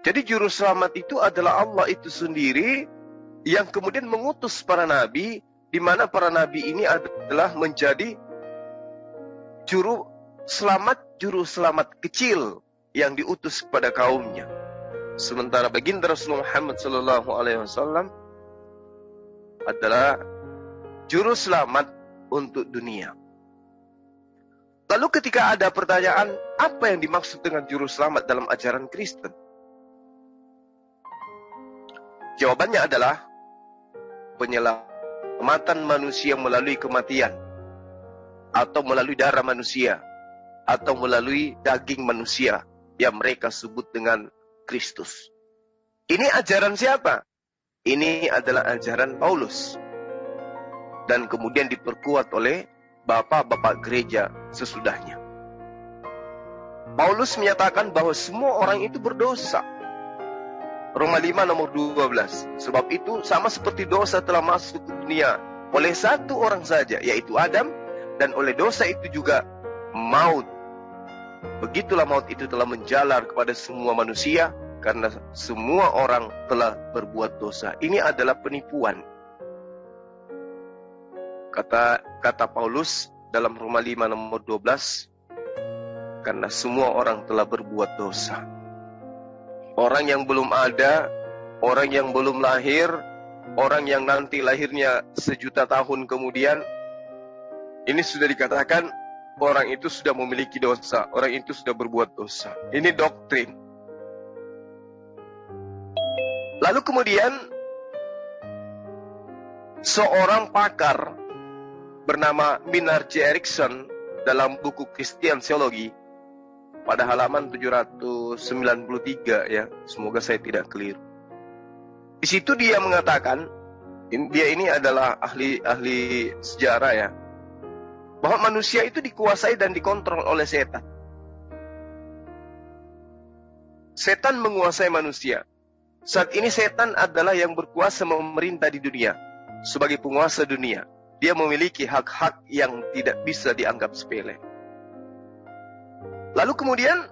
Jadi juru selamat itu adalah Allah itu sendiri yang kemudian mengutus para nabi, di mana para nabi ini adalah menjadi juru selamat kecil yang diutus kepada kaumnya. Sementara baginda Rasulullah Muhammad SAW adalah juru selamat untuk dunia. Lalu ketika ada pertanyaan, apa yang dimaksud dengan juru selamat dalam ajaran Kristen? Jawabannya adalah penyelamatan manusia melalui kematian, atau melalui darah manusia, atau melalui daging manusia yang mereka sebut dengan Kristus. Ini ajaran siapa? Ini adalah ajaran Paulus. Dan kemudian diperkuat oleh bapak-bapak gereja sesudahnya. Paulus menyatakan bahwa semua orang itu berdosa. Roma 5 nomor 12. Sebab itu sama seperti dosa telah masuk ke dunia oleh satu orang saja, yaitu Adam, dan oleh dosa itu juga maut. Begitulah maut itu telah menjalar kepada semua manusia, karena semua orang telah berbuat dosa. Ini adalah penipuan. Kata Paulus dalam Roma 5 nomor 12, karena semua orang telah berbuat dosa. Orang yang belum ada, orang yang belum lahir, orang yang nanti lahirnya sejuta tahun kemudian, ini sudah dikatakan orang itu sudah memiliki dosa, orang itu sudah berbuat dosa. Ini doktrin. Lalu kemudian seorang pakar bernama Maynard J. Erickson dalam buku Christian Theology pada halaman 793 ya, semoga saya tidak keliru. Di situ dia mengatakan, dia ini adalah ahli sejarah ya, bahwa manusia itu dikuasai dan dikontrol oleh setan. Setan menguasai manusia. Saat ini setan adalah yang berkuasa memerintah di dunia. Sebagai penguasa dunia, dia memiliki hak-hak yang tidak bisa dianggap sepele. Lalu kemudian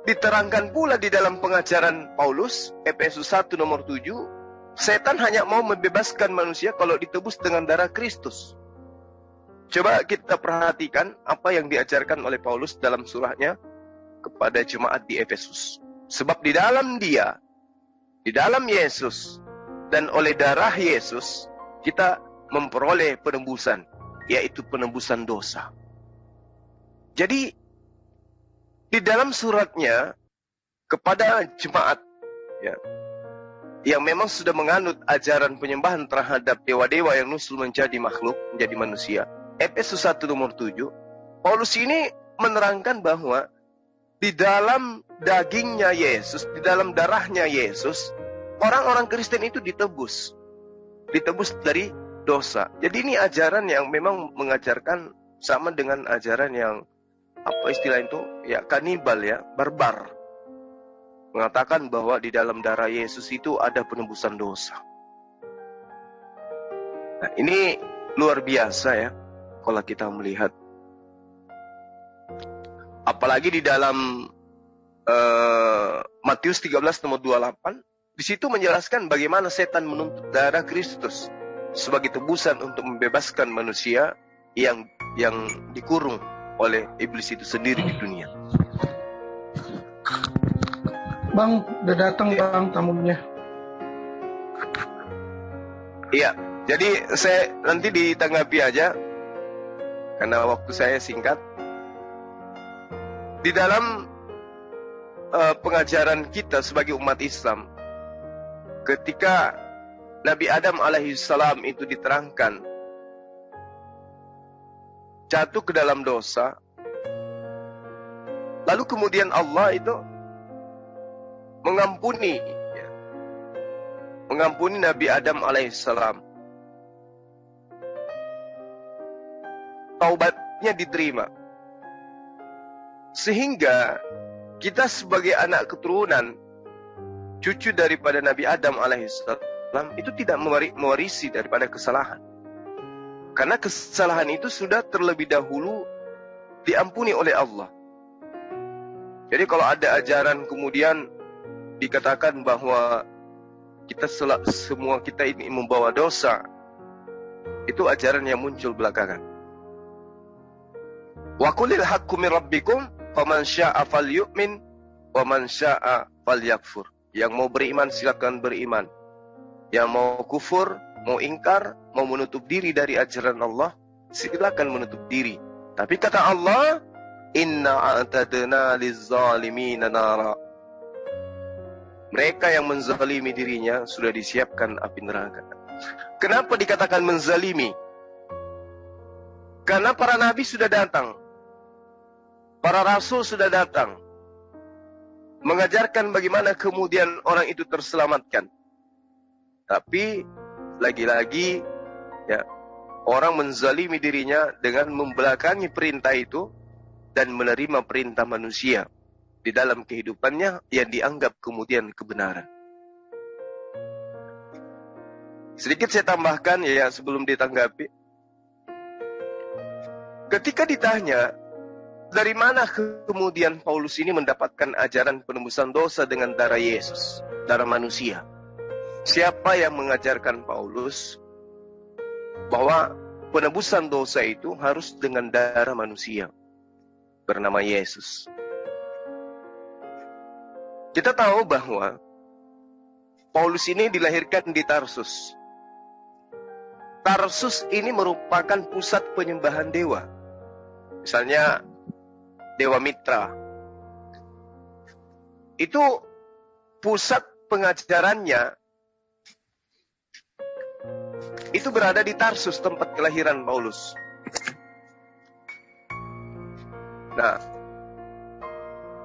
diterangkan pula di dalam pengajaran Paulus, Efesus 1 nomor 7, setan hanya mau membebaskan manusia kalau ditebus dengan darah Kristus. Coba kita perhatikan apa yang diajarkan oleh Paulus dalam surahnya kepada jemaat di Efesus. Sebab di dalam dia, di dalam Yesus, dan oleh darah Yesus, kita memperoleh penembusan, yaitu penembusan dosa. Jadi, di dalam suratnya kepada jemaat ya, yang memang sudah menganut ajaran penyembahan terhadap dewa-dewa yang nusul menjadi makhluk, menjadi manusia, Efesus 1 nomor 7, Paulus ini menerangkan bahwa di dalam dagingnya Yesus, di dalam darahnya Yesus, orang-orang Kristen itu ditebus dari dosa. Jadi ini ajaran yang memang mengajarkan sama dengan ajaran yang apa istilah itu ya, kanibal ya, barbar, mengatakan bahwa di dalam darah Yesus itu ada penebusan dosa. Nah, ini luar biasa ya kalau kita melihat, apalagi di dalam Matius 13 nomor 28, di situ menjelaskan bagaimana setan menuntut darah Kristus sebagai tebusan untuk membebaskan manusia yang dikurung oleh iblis itu sendiri di dunia. Bang, udah datang Bang tamunya. Iya, jadi saya nanti ditanggapi aja karena waktu saya singkat. Di dalam pengajaran kita sebagai umat Islam, ketika Nabi Adam alaihissalam itu diterangkan jatuh ke dalam dosa, lalu kemudian Allah itu mengampuni Nabi Adam alaihissalam. Taubatnya diterima, sehingga kita sebagai anak keturunan cucu daripada Nabi Adam alaihissalam itu tidak mewarisi daripada kesalahan. Karena kesalahan itu sudah terlebih dahulu diampuni oleh Allah. Jadi kalau ada ajaran kemudian dikatakan bahwa semua kita ini membawa dosa, itu ajaran yang muncul belakangan. Wa qulil haqqu min rabbikum faman syaa'a falyu'min wa man syaa'a falyakfur. Yang mau beriman silakan beriman. Yang mau kufur, mau ingkar, mau menutup diri dari ajaran Allah, silakan menutup diri. Tapi kata Allah, inna a'tadna liz-zalimina nara. Mereka yang menzalimi dirinya sudah disiapkan api neraka. Kenapa dikatakan menzalimi? Karena para nabi sudah datang. Para rasul sudah datang. Mengajarkan bagaimana kemudian orang itu terselamatkan. Tapi lagi-lagi ya, orang menzalimi dirinya dengan membelakangi perintah itu dan menerima perintah manusia di dalam kehidupannya yang dianggap kemudian kebenaran. Sedikit saya tambahkan ya sebelum ditanggapi. Ketika ditanya, dari mana kemudian Paulus ini mendapatkan ajaran penembusan dosa dengan darah Yesus, darah manusia? Siapa yang mengajarkan Paulus bahwa penebusan dosa itu harus dengan darah manusia bernama Yesus? Kita tahu bahwa Paulus ini dilahirkan di Tarsus. Tarsus ini merupakan pusat penyembahan dewa. Misalnya Dewa Mitra. Itu pusat pengajarannya itu berada di Tarsus, tempat kelahiran Paulus. Nah,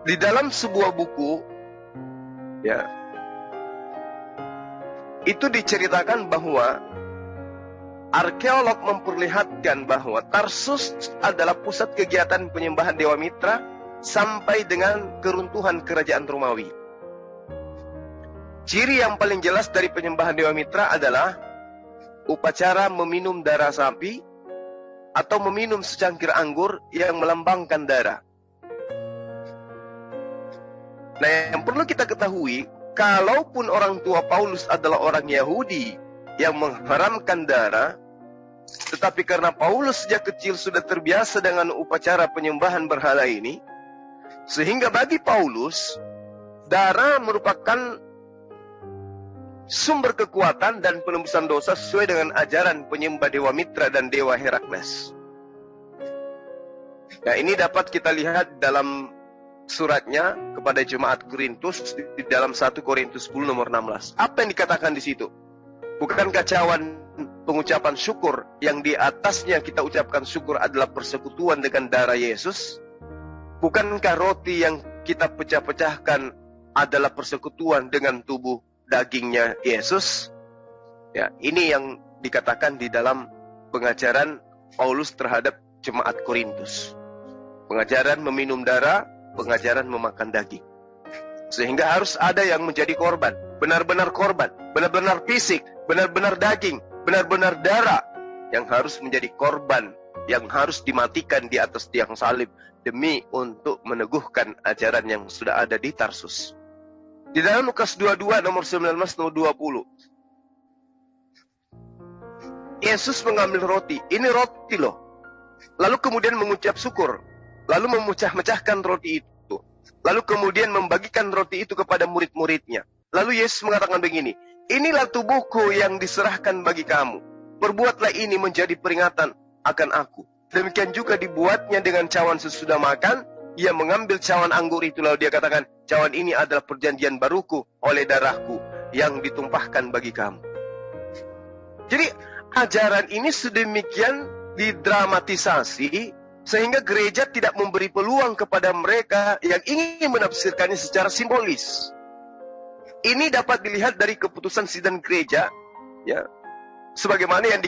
di dalam sebuah buku ya, itu diceritakan bahwa arkeolog memperlihatkan bahwa Tarsus adalah pusat kegiatan penyembahan Dewa Mitra sampai dengan keruntuhan kerajaan Romawi. Ciri yang paling jelas dari penyembahan Dewa Mitra adalah upacara meminum darah sapi atau meminum secangkir anggur yang melambangkan darah. Nah, yang perlu kita ketahui, kalaupun orang tua Paulus adalah orang Yahudi yang mengharamkan darah, tetapi karena Paulus sejak kecil sudah terbiasa dengan upacara penyembahan berhala ini, sehingga bagi Paulus, darah merupakan sumber kekuatan dan penembusan dosa sesuai dengan ajaran penyembah Dewa Mitra dan Dewa Herakles. Nah, ini dapat kita lihat dalam suratnya kepada jemaat Korintus di dalam 1 Korintus 10 nomor 16. Apa yang dikatakan di situ? Bukankah cawan pengucapan syukur yang di atasnya kita ucapkan syukur adalah persekutuan dengan darah Yesus? Bukankah roti yang kita pecah-pecahkan adalah persekutuan dengan tubuh dagingnya Yesus? Ya, ini yang dikatakan di dalam pengajaran Paulus terhadap jemaat Korintus. Pengajaran meminum darah, pengajaran memakan daging. Sehingga harus ada yang menjadi korban, benar-benar korban, benar-benar fisik, benar-benar daging, benar-benar darah yang harus menjadi korban, yang harus dimatikan di atas tiang salib demi untuk meneguhkan ajaran yang sudah ada di Tarsus. Di dalam Lukas 22 nomor 19 nomor 20. Yesus mengambil roti, ini roti loh. Lalu kemudian mengucap syukur, lalu memecah-mecahkan roti itu. Lalu kemudian membagikan roti itu kepada murid-muridnya. Lalu Yesus mengatakan begini, inilah tubuhku yang diserahkan bagi kamu. Perbuatlah ini menjadi peringatan akan aku. Demikian juga dibuatnya dengan cawan sesudah makan. Ia mengambil cawan anggur itu, lalu dia katakan, cawan ini adalah perjanjian baruku oleh darahku yang ditumpahkan bagi kamu. Jadi ajaran ini sedemikian didramatisasi sehingga gereja tidak memberi peluang kepada mereka yang ingin menafsirkannya secara simbolis. Ini dapat dilihat dari keputusan sidang gereja, ya, sebagaimana yang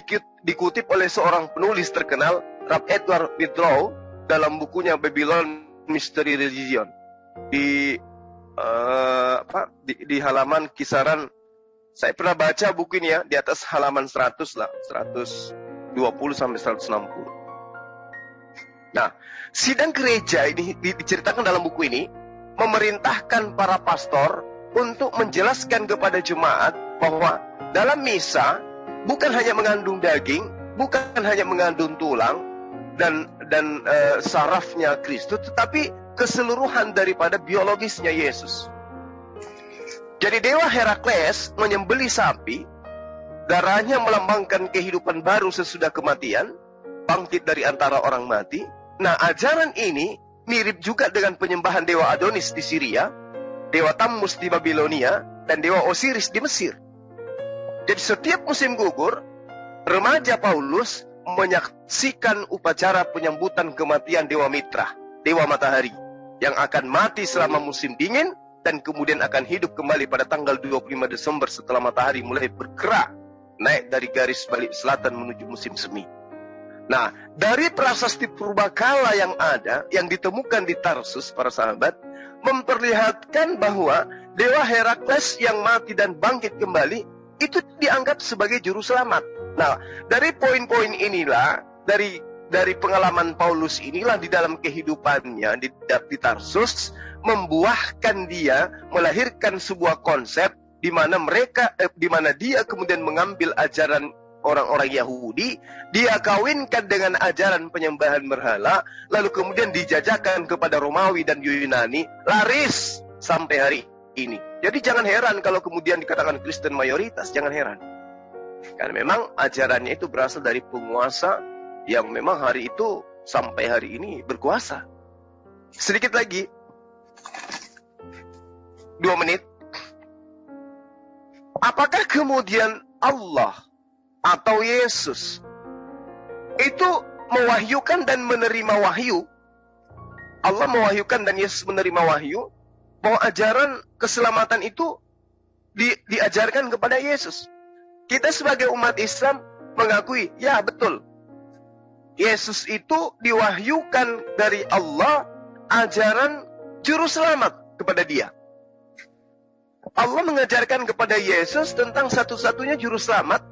dikutip oleh seorang penulis terkenal, Rab Edward Withrow, dalam bukunya Babylon Mystery Religion di halaman kisaran, saya pernah baca buku ini ya, di atas halaman 100 lah, 120 sampai 160. Nah, sidang gereja ini diceritakan dalam buku ini memerintahkan para pastor untuk menjelaskan kepada jemaat bahwa dalam misa bukan hanya mengandung daging, bukan hanya mengandung tulang dan sarafnya Kristus, tetapi keseluruhan daripada biologisnya Yesus. Jadi Dewa Herakles menyembelih sapi, darahnya melambangkan kehidupan baru sesudah kematian, bangkit dari antara orang mati. Nah, ajaran ini mirip juga dengan penyembahan Dewa Adonis di Syria, Dewa Tammuz di Babilonia, dan Dewa Osiris di Mesir. Jadi setiap musim gugur, remaja Paulus menyaksikan upacara penyambutan kematian Dewa Mitra, Dewa Matahari, yang akan mati selama musim dingin dan kemudian akan hidup kembali pada tanggal 25 Desember setelah matahari mulai bergerak naik dari garis balik selatan menuju musim semi. Nah, dari prasasti purbakala yang ada, yang ditemukan di Tarsus, para sahabat, memperlihatkan bahwa Dewa Herakles yang mati dan bangkit kembali itu dianggap sebagai juru selamat. Nah, dari poin-poin inilah, dari pengalaman Paulus inilah di dalam kehidupannya di Tarsus, membuahkan dia, melahirkan sebuah konsep di mana dia kemudian mengambil ajaran orang-orang Yahudi, dia kawinkan dengan ajaran penyembahan berhala, lalu kemudian dijajakan kepada Romawi dan Yunani, laris sampai hari ini. Jadi jangan heran kalau kemudian dikatakan Kristen mayoritas, jangan heran. Karena memang ajarannya itu berasal dari penguasa yang memang hari itu sampai hari ini berkuasa. Sedikit lagi, 2 menit. Apakah kemudian Allah atau Yesus itu mewahyukan dan menerima wahyu? Allah mewahyukan dan Yesus menerima wahyu bahwa ajaran keselamatan itu diajarkan kepada Yesus. Kita sebagai umat Islam mengakui, ya betul, Yesus itu diwahyukan dari Allah ajaran juru selamat kepada dia. Allah mengajarkan kepada Yesus tentang satu-satunya juru selamat,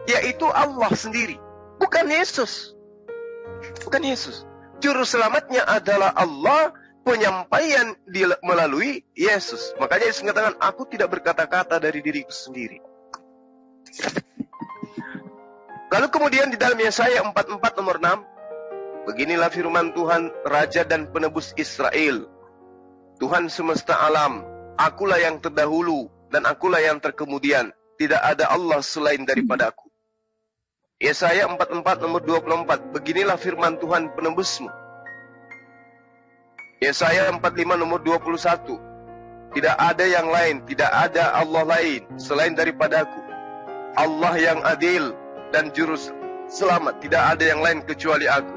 yaitu Allah sendiri, bukan Yesus. Bukan Yesus. Juru selamatnya adalah Allah, penyampaian melalui Yesus. Makanya Yesus mengatakan, aku tidak berkata-kata dari diriku sendiri. Lalu kemudian di dalam Yesaya 44 nomor 6, beginilah firman Tuhan, Raja dan Penebus Israel, Tuhan semesta alam, akulah yang terdahulu dan akulah yang terkemudian, tidak ada Allah selain daripada aku. Yesaya 44 nomor 24, beginilah firman Tuhan penebusmu. Yesaya 45 nomor 21, tidak ada yang lain, tidak ada Allah lain selain daripada aku. Allah yang adil dan juru selamat, tidak ada yang lain kecuali aku.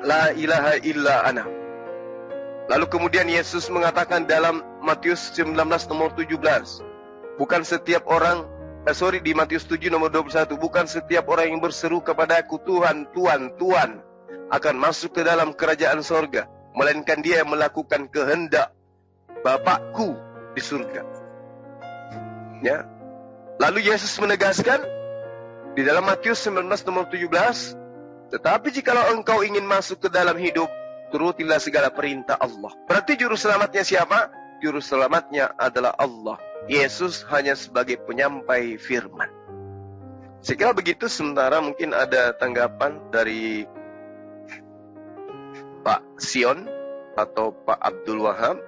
La ilaha illa ana. Lalu kemudian Yesus mengatakan dalam Matius 19 nomor 17, bukan setiap orang, di Matius 7 nomor 21, bukan setiap orang yang berseru kepadaku, Tuhan, Tuhan, Tuhan, akan masuk ke dalam kerajaan sorga, melainkan dia yang melakukan kehendak Bapakku di surga. Ya. Lalu Yesus menegaskan di dalam Matius 19 nomor 17, tetapi jikalau engkau ingin masuk ke dalam hidup, turutilah segala perintah Allah. Berarti juru selamatnya siapa? Juru selamatnya adalah Allah. Yesus hanya sebagai penyampai firman. Saya kira begitu. Sementara mungkin ada tanggapan dari Pak Sion atau Pak Abdul Wahab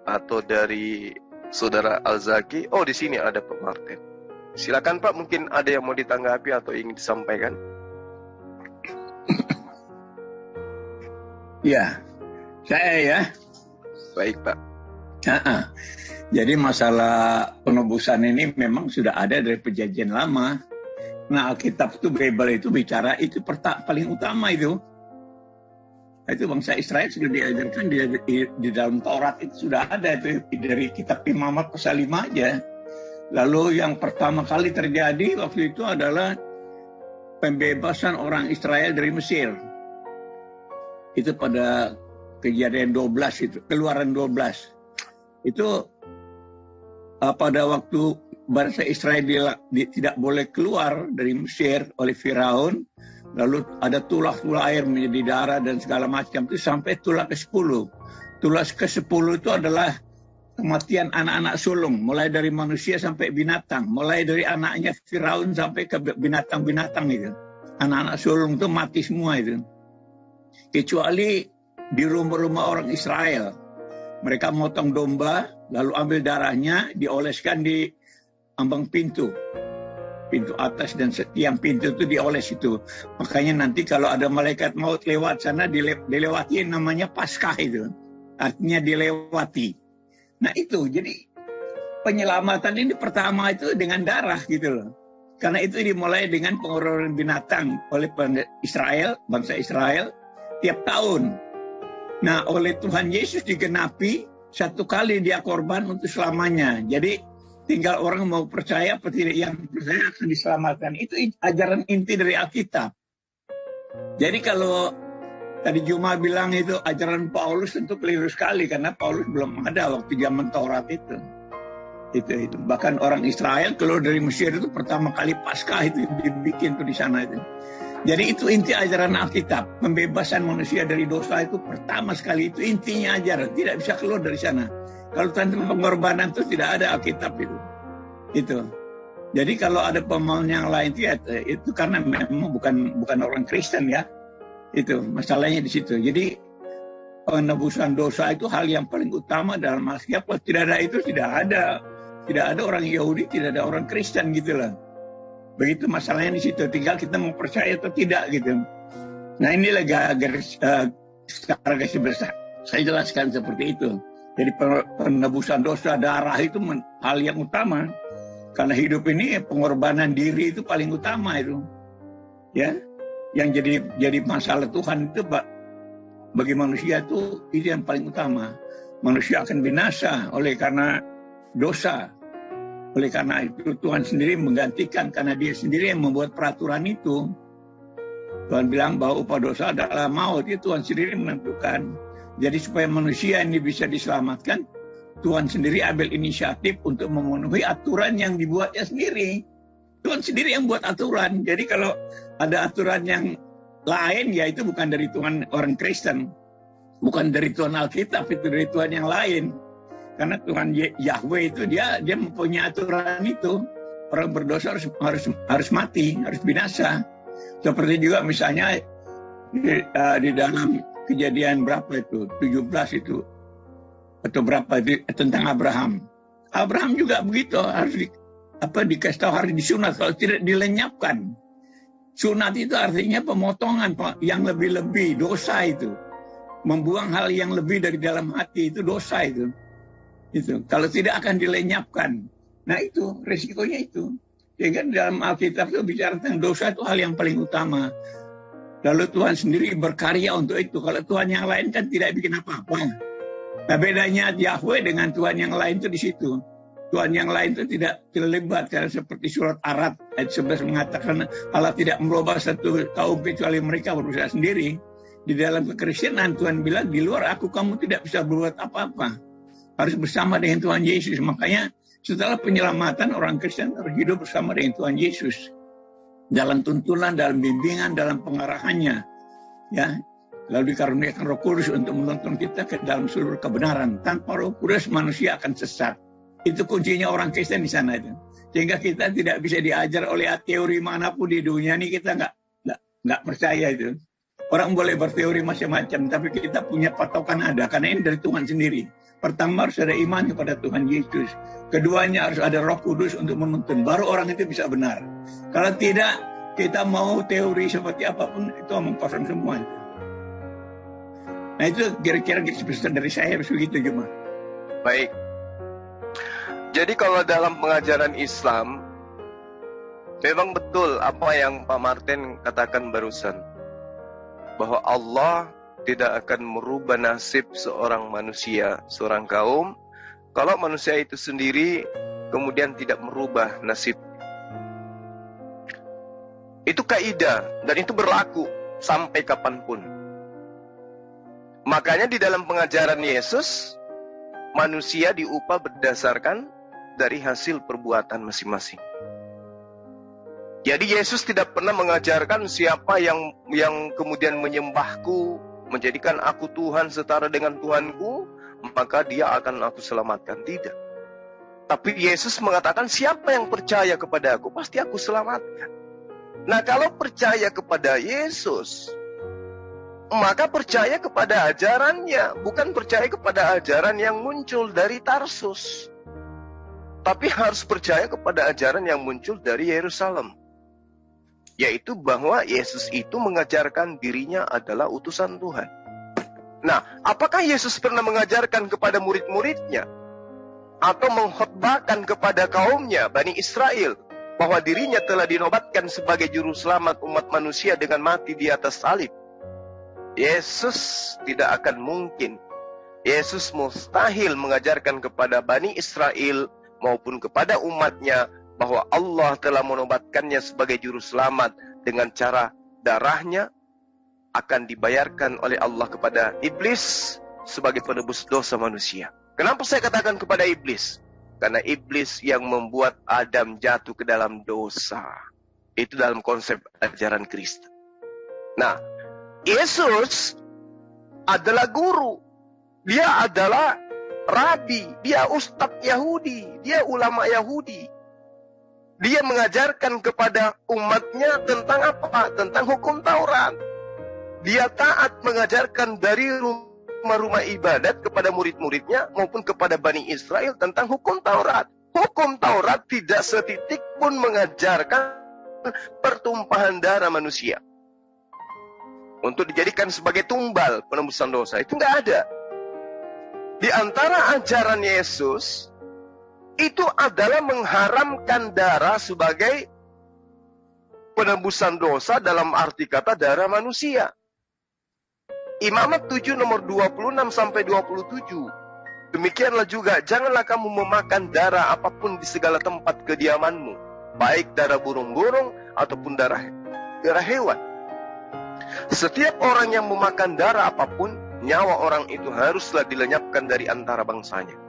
atau dari Saudara Al-Zaki. Oh, di sini ada Pak Martin. Silakan Pak, mungkin ada yang mau ditanggapi atau ingin disampaikan. Ya, saya ya. Baik Pak. Jadi masalah penebusan ini memang sudah ada dari perjanjian lama. Nah, Alkitab itu, Bible itu bicara itu paling utama itu. Itu bangsa Israel sudah diajarkan di dalam Taurat itu sudah ada itu dari kitab Imamat pasal 5 aja. Lalu yang pertama kali terjadi waktu itu adalah pembebasan orang Israel dari Mesir. Itu pada Kejadian 12 itu, Keluaran 12. Itu pada waktu bangsa Israel tidak boleh keluar dari Mesir oleh Firaun, lalu ada tulah-tulah air menjadi darah dan segala macam itu sampai tulah ke-10. Tulas ke-10 itu adalah kematian anak-anak sulung, mulai dari manusia sampai binatang, mulai dari anaknya Firaun sampai ke binatang-binatang itu. Anak-anak sulung itu mati semua itu. Kecuali di rumah-rumah orang Israel. Mereka motong domba, lalu ambil darahnya, dioleskan di ambang pintu atas dan setiap pintu itu dioles itu. Makanya nanti kalau ada malaikat maut lewat sana dilewati, namanya Paskah itu. Artinya dilewati. Nah itu, jadi penyelamatan ini pertama itu dengan darah gitu loh. Karena itu dimulai dengan pengorbanan binatang oleh bangsa Israel tiap tahun. Nah oleh Tuhan Yesus digenapi, satu kali dia korban untuk selamanya. Jadi tinggal orang mau percaya atau tidak, yang percaya akan diselamatkan. Itu ajaran inti dari Alkitab. Jadi kalau tadi Juma bilang itu ajaran Paulus tentu keliru sekali, karena Paulus belum ada waktu zaman Taurat itu. Itu. Bahkan orang Israel keluar dari Mesir itu pertama kali Paskah itu dibikin tuh di sana itu. Jadi itu inti ajaran Alkitab. Pembebasan manusia dari dosa itu pertama sekali, itu intinya ajaran. Tidak bisa keluar dari sana. Kalau tentang pengorbanan itu tidak ada Alkitab itu. Itu. Jadi kalau ada pemahaman yang lain itu karena memang bukan orang Kristen ya. Itu masalahnya di situ. Jadi penebusan dosa itu hal yang paling utama dalam Alkitab. Kalau tidak ada itu tidak ada orang Yahudi, tidak ada orang Kristen gitu lah. Begitu masalahnya di situ. Tinggal kita mau percaya atau tidak gitu. Nah inilah secara garis besar saya jelaskan seperti itu. Jadi penebusan dosa darah itu hal yang utama. Karena hidup ini pengorbanan diri itu paling utama itu. Ya. Yang jadi masalah Tuhan itu bagi manusia itu yang paling utama. Manusia akan binasa oleh karena dosa. Oleh karena itu Tuhan sendiri menggantikan, karena dia sendiri yang membuat peraturan itu. Tuhan bilang bahwa upah dosa adalah maut, itu Tuhan sendiri menentukan. Jadi supaya manusia ini bisa diselamatkan, Tuhan sendiri ambil inisiatif untuk memenuhi aturan yang dibuatnya sendiri. Tuhan sendiri yang buat aturan. Jadi kalau ada aturan yang lain, ya itu bukan dari Tuhan orang Kristen. Bukan dari Tuhan Alkitab, itu dari Tuhan yang lain. Karena Tuhan Yahweh itu dia mempunyai aturan itu. Orang berdosa harus mati, harus binasa. Seperti juga misalnya di dalam Kejadian berapa itu? 17 itu. Atau berapa itu, tentang Abraham. Abraham juga begitu, harus dikasih tahu, harus disunat, kalau tidak dilenyapkan. Sunat itu artinya pemotongan yang lebih-lebih, dosa itu. Membuang hal yang lebih dari dalam hati itu dosa itu. Kalau tidak akan dilenyapkan. Nah itu resikonya itu. Sehingga dalam Alkitab itu bicara tentang dosa itu hal yang paling utama. Lalu Tuhan sendiri berkarya untuk itu. Kalau Tuhan yang lain kan tidak bikin apa-apa. Nah bedanya Yahweh dengan Tuhan yang lain itu di situ. Tuhan yang lain itu tidak terlibat, karena seperti surat Arad ayat 11 mengatakan Allah tidak merubah satu kaum kecuali mereka berusaha sendiri. Di dalam kekristenan Tuhan bilang di luar aku kamu tidak bisa berbuat apa-apa. Harus bersama dengan Tuhan Yesus. Makanya setelah penyelamatan orang Kristen harus hidup bersama dengan Tuhan Yesus. Dalam tuntunan, dalam bimbingan, dalam pengarahannya. Ya. Lalu dikaruniakan Roh Kudus untuk menuntun kita ke dalam seluruh kebenaran. Tanpa Roh Kudus manusia akan sesat. Itu kuncinya orang Kristen di sana itu. Sehingga kita tidak bisa diajar oleh teori manapun di dunia ini, kita nggak percaya itu. Orang boleh berteori macam-macam, tapi kita punya patokan ada, karena ini dari Tuhan sendiri. Pertama harus ada iman kepada Tuhan Yesus. Keduanya harus ada Roh Kudus untuk menuntun. Baru orang itu bisa benar. Kalau tidak, kita mau teori seperti apapun, itu omong kosong semua. Nah itu kira-kira besar dari saya begitu cuma. Baik. Jadi kalau dalam pengajaran Islam, memang betul apa yang Pak Martin katakan barusan. Bahwa Allah tidak akan merubah nasib seorang manusia, seorang kaum, kalau manusia itu sendiri kemudian tidak merubah nasib. Itu kaidah dan itu berlaku sampai kapanpun. Makanya di dalam pengajaran Yesus, manusia diupah berdasarkan dari hasil perbuatan masing-masing. Jadi Yesus tidak pernah mengajarkan siapa yang kemudian menyembahku, menjadikan aku Tuhan setara dengan Tuhanku, maka dia akan aku selamatkan. Tidak. Tapi Yesus mengatakan, siapa yang percaya kepada aku, pasti aku selamatkan. Nah, kalau percaya kepada Yesus, maka percaya kepada ajarannya, bukan percaya kepada ajaran yang muncul dari Tarsus. Tapi harus percaya kepada ajaran yang muncul dari Yerusalem. Yaitu bahwa Yesus itu mengajarkan dirinya adalah utusan Tuhan. Nah, apakah Yesus pernah mengajarkan kepada murid-muridnya? Atau mengkhotbahkan kepada kaumnya, Bani Israel, bahwa dirinya telah dinobatkan sebagai juru selamat umat manusia dengan mati di atas salib? Yesus tidak akan mungkin. Yesus mustahil mengajarkan kepada Bani Israel maupun kepada umatnya bahwa Allah telah menobatkannya sebagai juru selamat dengan cara darahnya akan dibayarkan oleh Allah kepada iblis sebagai penebus dosa manusia. Kenapa saya katakan kepada iblis? Karena iblis yang membuat Adam jatuh ke dalam dosa. Itu dalam konsep ajaran Kristen. Nah, Yesus adalah guru. Dia adalah rabi. Dia ustadz Yahudi. Dia ulama Yahudi. Dia mengajarkan kepada umatnya tentang apa? Tentang hukum Taurat. Dia taat mengajarkan dari rumah-rumah ibadat kepada murid-muridnya maupun kepada Bani Israel tentang hukum Taurat. Hukum Taurat tidak setitik pun mengajarkan pertumpahan darah manusia untuk dijadikan sebagai tumbal penembusan dosa. Itu nggak ada. Di antara ajaran Yesus itu adalah mengharamkan darah sebagai penembusan dosa dalam arti kata darah manusia. Imamat 7 nomor 26 sampai 27. Demikianlah juga, janganlah kamu memakan darah apapun di segala tempat kediamanmu, baik darah burung-burung ataupun darah hewan. Setiap orang yang memakan darah apapun, nyawa orang itu haruslah dilenyapkan dari antara bangsanya.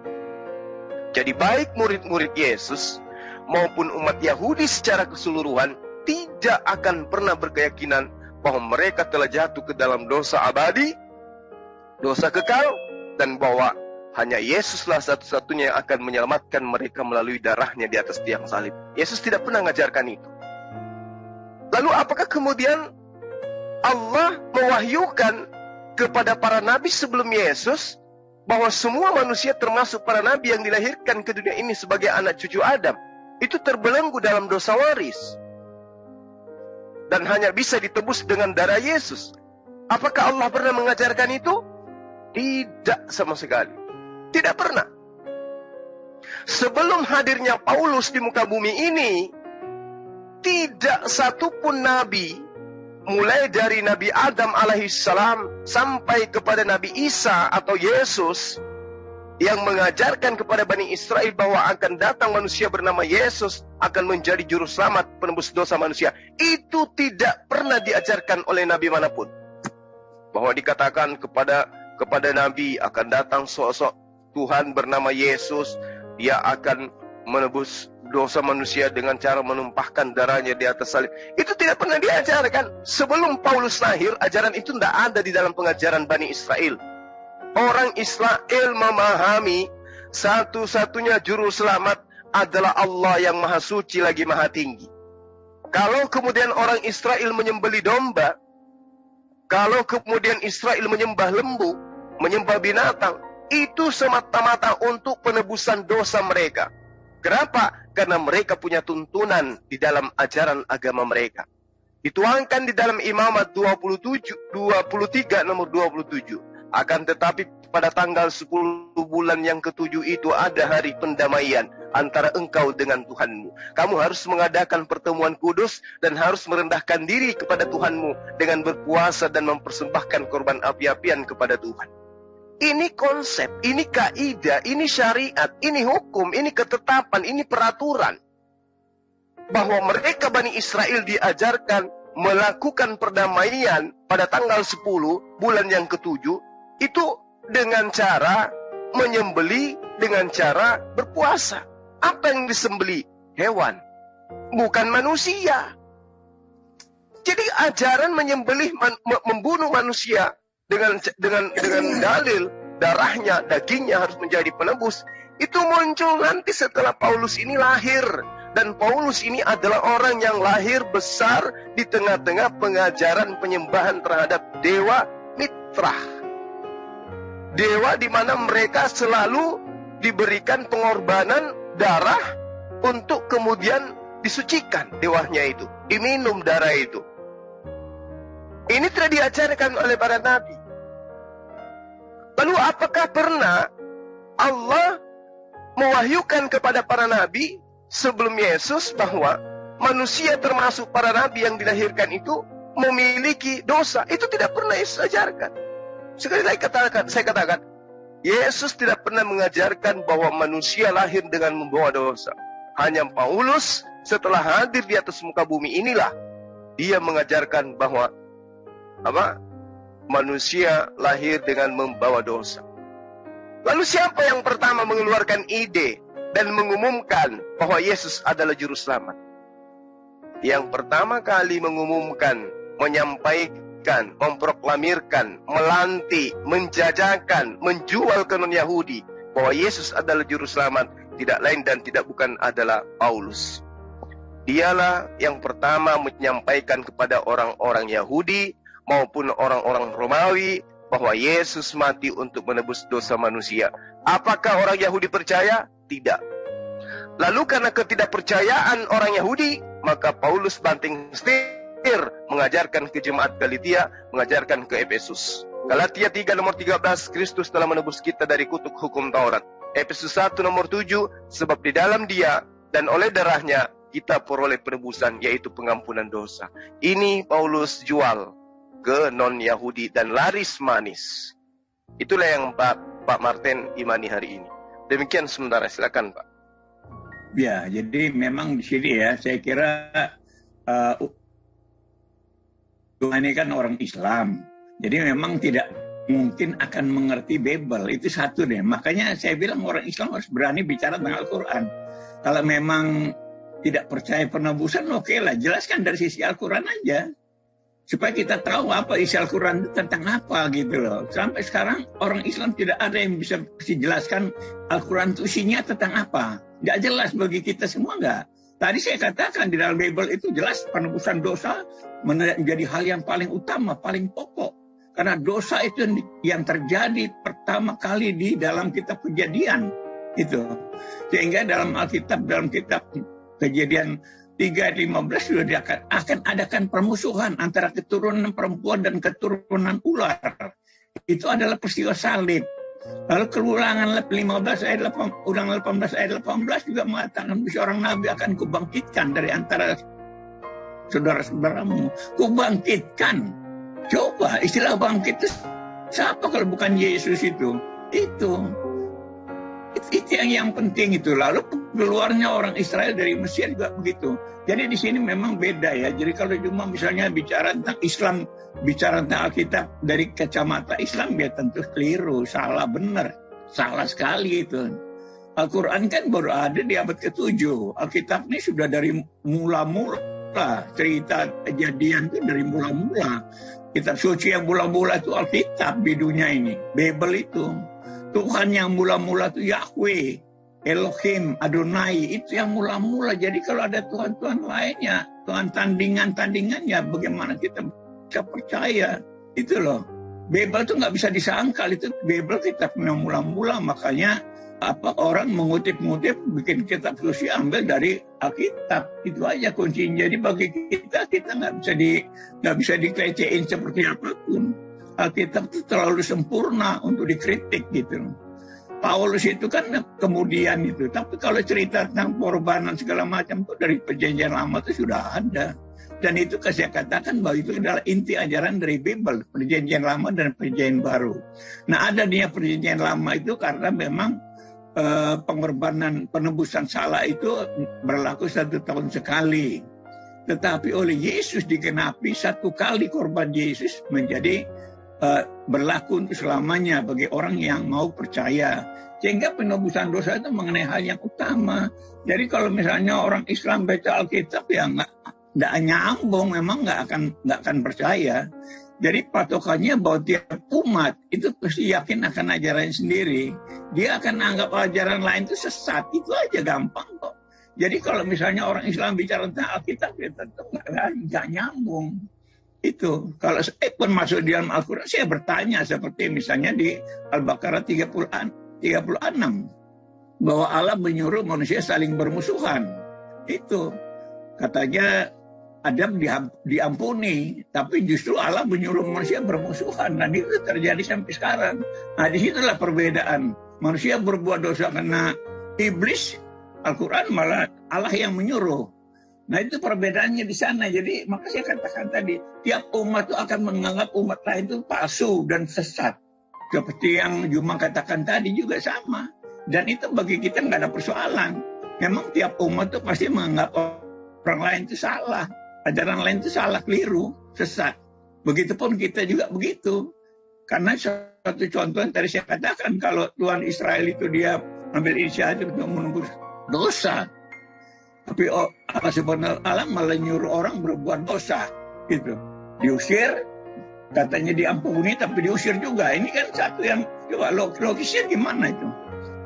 Jadi baik murid-murid Yesus maupun umat Yahudi secara keseluruhan tidak akan pernah berkeyakinan bahwa mereka telah jatuh ke dalam dosa abadi, dosa kekal, dan bahwa hanya Yesuslah satu-satunya yang akan menyelamatkan mereka melalui darahnya di atas tiang salib. Yesus tidak pernah mengajarkan itu. Lalu apakah kemudian Allah mewahyukan kepada para nabi sebelum Yesus bahwa semua manusia termasuk para nabi yang dilahirkan ke dunia ini sebagai anak cucu Adam itu terbelenggu dalam dosa waris dan hanya bisa ditebus dengan darah Yesus? Apakah Allah pernah mengajarkan itu? Tidak sama sekali. Tidak pernah. Sebelum hadirnya Paulus di muka bumi ini, tidak satupun nabi, mulai dari Nabi Adam alaihissalam sampai kepada Nabi Isa atau Yesus, yang mengajarkan kepada Bani Israel bahwa akan datang manusia bernama Yesus akan menjadi juru selamat penebus dosa manusia. Itu tidak pernah diajarkan oleh nabi manapun. Bahwa dikatakan kepada nabi akan datang sosok Tuhan bernama Yesus, dia akan menebus dosa manusia dengan cara menumpahkan darahnya di atas salib. Itu tidak pernah diajarkan. Sebelum Paulus lahir, ajaran itu tidak ada di dalam pengajaran Bani Israel. Orang Israel memahami satu-satunya juru selamat adalah Allah yang maha suci lagi maha tinggi. Kalau kemudian orang Israel menyembelih domba, kalau kemudian Israel menyembah lembu, menyembah binatang, itu semata-mata untuk penebusan dosa mereka. Kenapa? Karena mereka punya tuntunan di dalam ajaran agama mereka. Dituangkan di dalam Imamat 23 nomor 27. Akan tetapi pada tanggal 10 bulan yang ke-7 itu ada hari pendamaian antara engkau dengan Tuhanmu. Kamu harus mengadakan pertemuan kudus dan harus merendahkan diri kepada Tuhanmu dengan berpuasa dan mempersembahkan korban api-apian kepada Tuhan. Ini konsep, ini kaidah, ini syariat, ini hukum, ini ketetapan, ini peraturan. Bahwa mereka Bani Israel diajarkan melakukan perdamaian pada tanggal 10 bulan yang ke-7 itu dengan cara menyembeli, dengan cara berpuasa. Apa yang disembeli? Hewan, bukan manusia. Jadi ajaran menyembelih, membunuh manusia dengan dalil darahnya, dagingnya harus menjadi penebus, itu muncul nanti setelah Paulus ini lahir. Dan Paulus ini adalah orang yang lahir besar di tengah-tengah pengajaran penyembahan terhadap dewa Mitra. Dewa di mana mereka selalu diberikan pengorbanan darah untuk kemudian disucikan dewanya itu, diminum darah itu. Ini tidak diajarkan oleh para nabi. Lalu apakah pernah Allah mewahyukan kepada para nabi sebelum Yesus bahwa manusia termasuk para nabi yang dilahirkan itu memiliki dosa? Itu tidak pernah Yesus ajarkan. Sekali lagi saya katakan, Yesus tidak pernah mengajarkan bahwa manusia lahir dengan membawa dosa. Hanya Paulus setelah hadir di atas muka bumi inilah dia mengajarkan bahwa manusia lahir dengan membawa dosa. Lalu siapa yang pertama mengeluarkan ide dan mengumumkan bahwa Yesus adalah juru selamat? Yang pertama kali mengumumkan, menyampaikan, memproklamirkan, melantik, menjajakan, menjual ke non-Yahudi bahwa Yesus adalah juru selamat, tidak lain dan tidak bukan adalah Paulus. Dialah yang pertama menyampaikan kepada orang-orang Yahudi maupun orang-orang Romawi bahwa Yesus mati untuk menebus dosa manusia. Apakah orang Yahudi percaya? Tidak. Lalu karena ketidakpercayaan orang Yahudi, maka Paulus banting setir mengajarkan ke jemaat Galatia, mengajarkan ke Efesus. Galatia 3 nomor 13, Kristus telah menebus kita dari kutuk hukum Taurat. Efesus 1 nomor 7, sebab di dalam Dia dan oleh darahnya kita peroleh penebusan, yaitu pengampunan dosa. Ini Paulus jual ke non-Yahudi dan laris manis. Itulah yang Pak Martin imani hari ini. Demikian sementara, silakan Pak. Ya, jadi memang di sini ya, saya kira ini kan orang Islam. Jadi memang tidak mungkin akan mengerti Bible. Itu satu deh. Makanya saya bilang orang Islam harus berani bicara tentang Al-Quran. Kalau memang tidak percaya penebusan, oke lah, jelaskan dari sisi Al-Quran aja. Supaya kita tahu apa isi Al-Quran itu tentang apa gitu loh. Sampai sekarang orang Islam tidak ada yang bisa jelaskan Al-Quran itu isinya tentang apa. Nggak jelas bagi kita semua, nggak. Tadi saya katakan di dalam Bible itu jelas penebusan dosa menjadi hal yang paling utama, paling pokok. Karena dosa itu yang terjadi pertama kali di dalam kitab Kejadian. Gitu. Sehingga dalam Alkitab, dalam kitab Kejadian 3:15 sudah akan adakan permusuhan antara keturunan perempuan dan keturunan ular. Itu adalah peristiwa salib. Lalu Keluaran 15 ayat 18 ayat 18 juga mengatakan seorang nabi akan kubangkitkan dari antara saudara-saudaramu. Kubangkitkan. Coba istilah bangkit itu siapa kalau bukan Yesus itu? Itu yang penting itu. Lalu keluarnya orang Israel dari Mesir juga begitu. Jadi di sini memang beda ya. Jadi kalau cuma misalnya bicara tentang Islam, bicara tentang Alkitab dari kacamata Islam, ya tentu keliru, salah benar, salah sekali itu. Al-Quran kan baru ada di abad ke-7. Alkitab ini sudah dari mula-mula, cerita Kejadian itu dari mula-mula. Kitab suci yang mula-mula itu Alkitab di dunia ini, Bible itu. Tuhan yang mula-mula itu Yahweh, Elohim, Adonai, itu yang mula-mula. Jadi kalau ada Tuhan-Tuhan lainnya, Tuhan tandingan-tandingannya, bagaimana kita bisa percaya? Itu loh. Bible itu nggak bisa disangkal, itu Bible kitab yang mula-mula. Makanya orang mengutip-ngutip, bikin kitab suci ambil dari Alkitab. Itu aja kuncinya. Jadi bagi kita nggak bisa dikelecehin seperti apapun. Alkitab itu terlalu sempurna untuk dikritik gitu. Paulus itu kan kemudian itu. Tapi kalau cerita tentang pengorbanan segala macam itu dari Perjanjian Lama itu sudah ada. Dan itu saya katakan bahwa itu adalah inti ajaran dari Bible, Perjanjian Lama dan Perjanjian Baru. Nah, ada dia Perjanjian Lama itu karena memang pengorbanan penebusan salah itu berlaku 1 tahun sekali. Tetapi oleh Yesus digenapi 1 kali korban Yesus menjadi berlaku untuk selamanya bagi orang yang mau percaya. Sehingga penebusan dosa itu mengenai hal yang utama. Jadi kalau misalnya orang Islam baca Alkitab ya nggak nyambung, memang nggak akan percaya. Jadi patokannya bahwa tiap umat itu pasti yakin akan ajaran sendiri. Dia akan anggap ajaran lain itu sesat. Itu aja gampang kok. Jadi kalau misalnya orang Islam bicara tentang Alkitab, itu nggak nyambung. Itu kalau saya pun masuk di dalam Al-Quran, saya bertanya seperti misalnya di Al-Baqarah 36 bahwa Allah menyuruh manusia saling bermusuhan. Itu katanya Adam diampuni, tapi justru Allah menyuruh manusia bermusuhan. Dan itu terjadi sampai sekarang. Nah, disitulah perbedaan. Manusia berbuat dosa karena iblis, Al-Quran malah Allah yang menyuruh. Nah, itu perbedaannya di sana. Jadi, maka saya katakan tadi, tiap umat itu akan menganggap umat lain itu palsu dan sesat. Seperti yang Juma katakan tadi juga sama. Dan itu bagi kita nggak ada persoalan. Memang tiap umat itu pasti menganggap orang lain itu salah. Ajaran lain itu salah, keliru, sesat. Begitupun kita juga begitu. Karena satu contoh yang tadi saya katakan, kalau Tuhan Israel itu dia ambil inisiatif untuk menembus dosa. Tapi Allah Subhanahu wa Ta'ala malah nyuruh orang berbuat dosa. Gitu. Diusir, katanya diampuni, tapi diusir juga. Ini kan satu yang, coba logisnya gimana itu?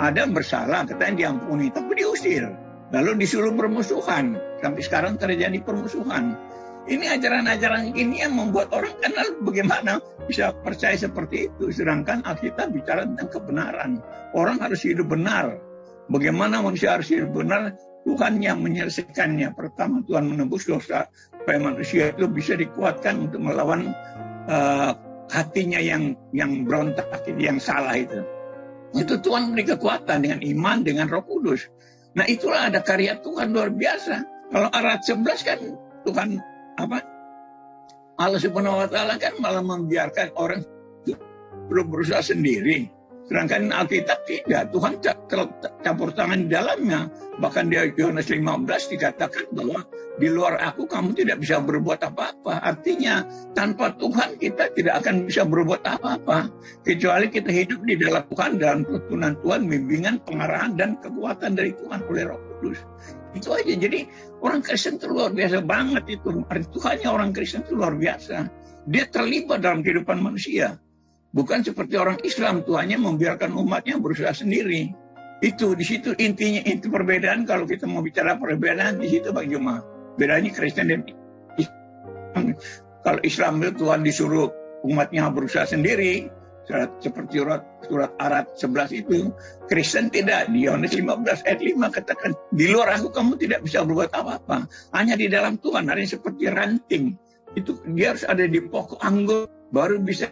Adam bersalah, katanya diampuni, tapi diusir. Lalu disuruh bermusuhan. Sampai sekarang terjadi permusuhan. Ini ajaran-ajaran ini yang membuat orang kenal bagaimana bisa percaya seperti itu. Sedangkan Alkitab bicara tentang kebenaran. Orang harus hidup benar. Bagaimana manusia harus hidup benar? Tuhan yang menyelesaikannya. Pertama, Tuhan menebus dosa. Supaya manusia itu bisa dikuatkan untuk melawan hatinya yang berontak, yang salah itu. Itu Tuhan beri kekuatan dengan iman, dengan Roh Kudus. Nah, itulah ada karya Tuhan luar biasa. Kalau ayat 11 kan Tuhan Allah Subhanahu wa Ta'ala kan malah membiarkan orang berusaha sendiri. Sedangkan Alkitab tidak. Tuhan campur tangan di dalamnya. Bahkan di Yohanes 15 dikatakan bahwa di luar aku kamu tidak bisa berbuat apa-apa. Artinya tanpa Tuhan kita tidak akan bisa berbuat apa-apa. Kecuali kita hidup di dalam Tuhan, dalam tuntunan Tuhan, bimbingan, pengarahan, dan kekuatan dari Tuhan oleh Roh Kudus. Itu aja. Jadi orang Kristen itu luar biasa banget itu. Tuhannya orang Kristen itu luar biasa. Dia terlibat dalam kehidupan manusia. Bukan seperti orang Islam, Tuhannya membiarkan umatnya berusaha sendiri. Itu di situ intinya, itu perbedaan. Kalau kita mau bicara perbedaan di situ Bang Juma. Bedanya Kristen dan Islam. Kalau Islam itu Tuhan disuruh umatnya berusaha sendiri, seperti surat Arad 11 itu. Kristen tidak. Di Yohanes 15 ayat 5 katakan, di luar aku kamu tidak bisa berbuat apa-apa. Hanya di dalam Tuhan. Hari seperti ranting. Itu dia harus ada di pokok anggur baru bisa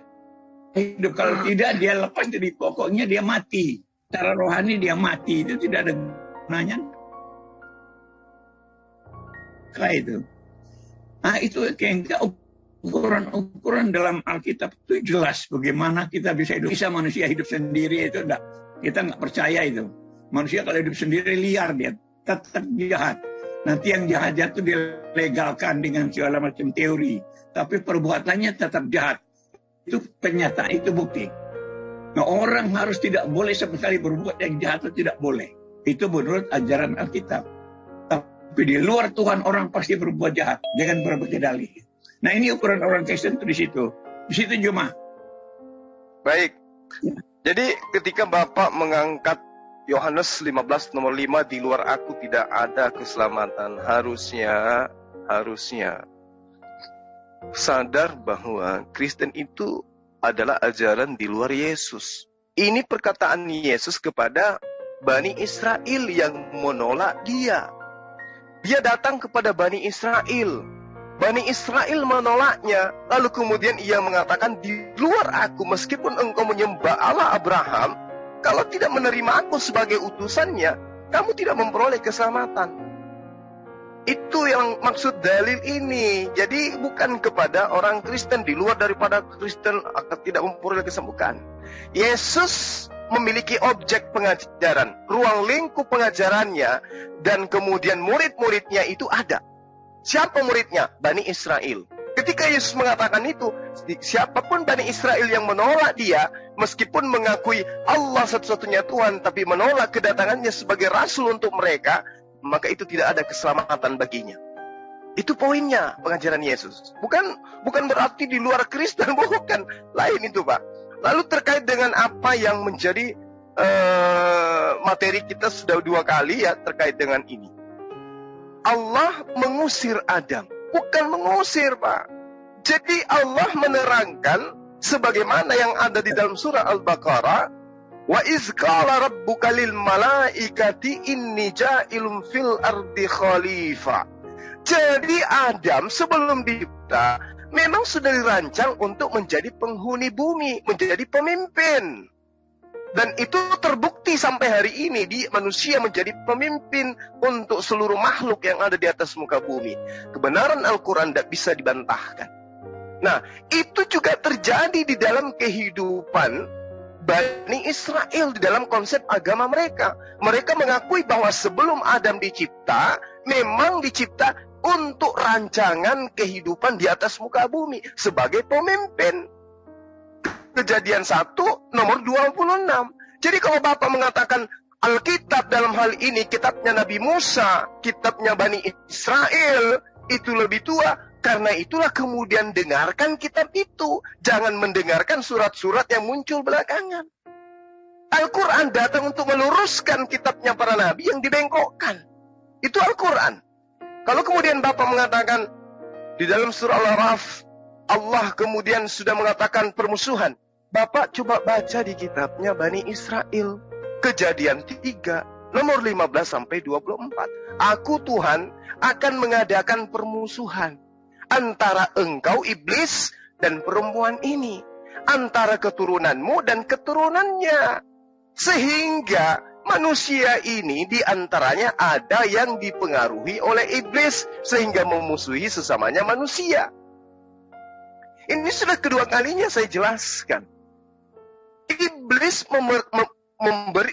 hidup. Kalau tidak dia lepas dari pokoknya, dia mati. Secara rohani dia mati. Itu tidak ada gunanya. Kayak itu. Nah, itu kayak ukuran dalam Alkitab itu jelas bagaimana kita bisa hidup. Bisa manusia hidup sendiri itu enggak. Kita nggak percaya itu. Manusia kalau hidup sendiri liar dia, tetap jahat. Nanti yang jahat itu dilegalkan dengan segala macam teori. Tapi perbuatannya tetap jahat. Itu penyataan, itu bukti. Nah, orang harus tidak boleh sama sekali berbuat yang jahat, itu tidak boleh. Itu menurut ajaran Alkitab. Tapi di luar Tuhan orang pasti berbuat jahat dengan berbagai dalih. Nah, ini ukuran orang Kristen itu di situ. Di situ Juma. Baik. Ya. Jadi ketika Bapak mengangkat Yohanes 15 nomor 5, di luar aku tidak ada keselamatan. Harusnya sadar bahwa Kristen itu adalah ajaran di luar Yesus. Ini perkataan Yesus kepada Bani Israel yang menolak dia. Dia datang kepada Bani Israel. Bani Israel menolaknya. Lalu kemudian ia mengatakan, di luar aku, meskipun engkau menyembah Allah Abraham, kalau tidak menerima aku sebagai utusannya, kamu tidak memperoleh keselamatan. Itu yang maksud dalil ini. Jadi bukan kepada orang Kristen, di luar daripada Kristen akan tidak memperoleh kesembuhan. Yesus memiliki objek pengajaran, ruang lingkup pengajarannya, dan kemudian murid-muridnya itu ada. Siapa muridnya? Bani Israel. Ketika Yesus mengatakan itu, siapapun Bani Israel yang menolak dia, meskipun mengakui Allah satu-satunya Tuhan, tapi menolak kedatangannya sebagai rasul untuk mereka, maka itu tidak ada keselamatan baginya. Itu poinnya pengajaran Yesus. Bukan berarti di luar Kristen, bukan. Lain itu, Pak. Lalu terkait dengan apa yang menjadi materi kita sudah 2 kali ya terkait dengan ini. Allah mengusir Adam. Bukan mengusir, Pak. Jadi Allah menerangkan sebagaimana yang ada di dalam surah Al-Baqarah, wa iz qala rabbuka lil malaikati inni ja'ilun fil ardi khalifah. Jadi Adam sebelum dicipta memang sudah dirancang untuk menjadi penghuni bumi, menjadi pemimpin. Dan itu terbukti sampai hari ini, manusia menjadi pemimpin untuk seluruh makhluk yang ada di atas muka bumi. Kebenaran Al-Quran tidak bisa dibantahkan. Nah, itu juga terjadi di dalam kehidupan Bani Israel di dalam konsep agama mereka. Mereka mengakui bahwa sebelum Adam dicipta, memang dicipta untuk rancangan kehidupan di atas muka bumi sebagai pemimpin. Kejadian 1 nomor 26. Jadi kalau Bapak mengatakan Alkitab dalam hal ini kitabnya Nabi Musa, kitabnya Bani Israel, itu lebih tua. Karena itulah kemudian dengarkan kitab itu. Jangan mendengarkan surat-surat yang muncul belakangan. Al-Quran datang untuk meluruskan kitabnya para nabi yang dibengkokkan. Itu Al-Quran. Kalau kemudian Bapak mengatakan di dalam surah Al-Araf, Allah kemudian sudah mengatakan permusuhan. Bapak coba baca di kitabnya Bani Israel. Kejadian 3, nomor 15-24. Aku Tuhan akan mengadakan permusuhan antara engkau iblis dan perempuan ini. Antara keturunanmu dan keturunannya. Sehingga manusia ini diantaranya ada yang dipengaruhi oleh iblis. Sehingga memusuhi sesamanya manusia. Ini sudah kedua kalinya saya jelaskan. Iblis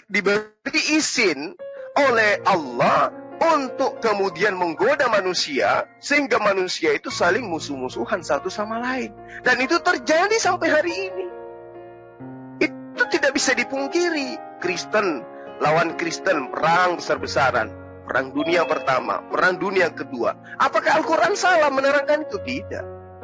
diberi izin oleh Allah untuk kemudian menggoda manusia, sehingga manusia itu saling musuh-musuhan satu sama lain. Dan itu terjadi sampai hari ini. Itu tidak bisa dipungkiri. Kristen lawan Kristen, perang besar-besaran. Perang dunia pertama, perang dunia kedua. Apakah Al-Quran salah menerangkan itu? Tidak.